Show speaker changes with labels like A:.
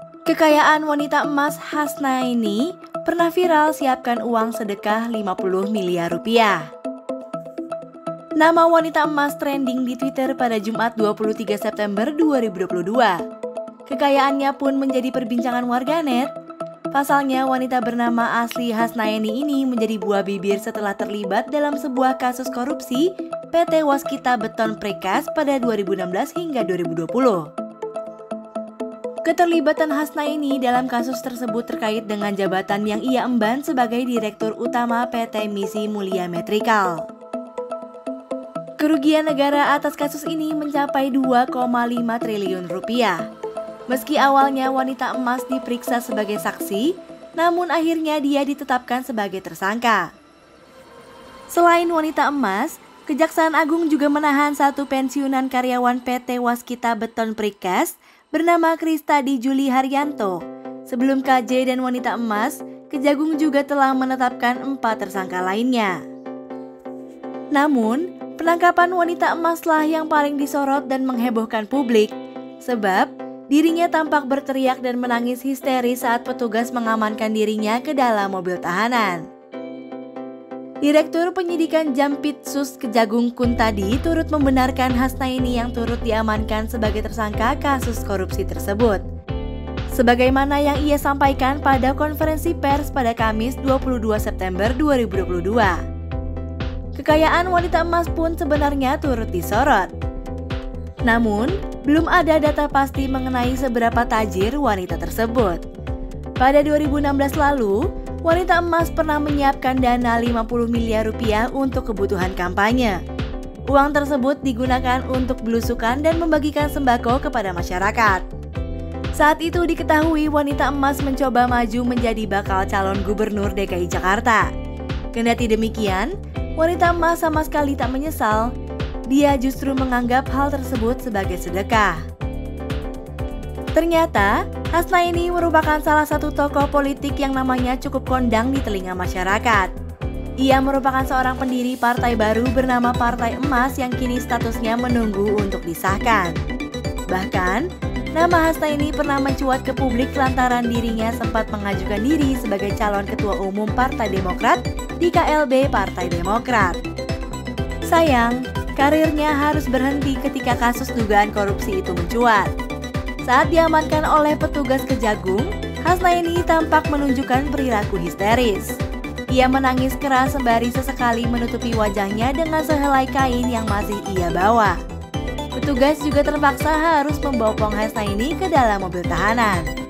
A: Kekayaan wanita emas Hasnaini pernah viral siapkan uang sedekah 50 miliar rupiah. Nama wanita emas trending di Twitter pada Jumat 23 September 2022. Kekayaannya pun menjadi perbincangan warganet. Pasalnya wanita bernama asli Hasnaini ini menjadi buah bibir setelah terlibat dalam sebuah kasus korupsi PT Waskita Beton Precast pada 2016 hingga 2020. Keterlibatan Hasnaini dalam kasus tersebut terkait dengan jabatan yang ia emban sebagai Direktur Utama PT Misi Mulia Metrikal. Kerugian negara atas kasus ini mencapai 2,5 triliun rupiah. Meski awalnya wanita emas diperiksa sebagai saksi, namun akhirnya dia ditetapkan sebagai tersangka. Selain wanita emas, Kejaksaan Agung juga menahan satu pensiunan karyawan PT Waskita Beton Precast bernama Kristadi Juli Haryanto. Sebelum KJ dan wanita emas, Kejagung juga telah menetapkan 4 tersangka lainnya. Namun, penangkapan wanita emaslah yang paling disorot dan menghebohkan publik, sebab dirinya tampak berteriak dan menangis histeris saat petugas mengamankan dirinya ke dalam mobil tahanan. Direktur Penyidikan Jampitsus Kejagung Kuntadi turut membenarkan Hasnaini yang turut diamankan sebagai tersangka kasus korupsi tersebut. Sebagaimana yang ia sampaikan pada konferensi pers pada Kamis 22 September 2022. Kekayaan wanita emas pun sebenarnya turut disorot. Namun, belum ada data pasti mengenai seberapa tajir wanita tersebut. Pada 2016 lalu, wanita emas pernah menyiapkan dana 50 miliar rupiah untuk kebutuhan kampanye. Uang tersebut digunakan untuk belusukan dan membagikan sembako kepada masyarakat. Saat itu diketahui wanita emas mencoba maju menjadi bakal calon gubernur DKI Jakarta. Kendati demikian, wanita emas sama sekali tak menyesal. Dia justru menganggap hal tersebut sebagai sedekah. Ternyata, Hasnaini merupakan salah satu tokoh politik yang namanya cukup kondang di telinga masyarakat. Ia merupakan seorang pendiri partai baru bernama Partai Emas yang kini statusnya menunggu untuk disahkan. Bahkan, nama Hasnaini pernah mencuat ke publik lantaran dirinya sempat mengajukan diri sebagai calon ketua umum Partai Demokrat di KLB Partai Demokrat. Sayang, karirnya harus berhenti ketika kasus dugaan korupsi itu mencuat. Saat diamankan oleh petugas Kejagung, Hasnaini tampak menunjukkan perilaku histeris. Ia menangis keras sembari sesekali menutupi wajahnya dengan sehelai kain yang masih ia bawa. Petugas juga terpaksa harus membopong Hasnaini ke dalam mobil tahanan.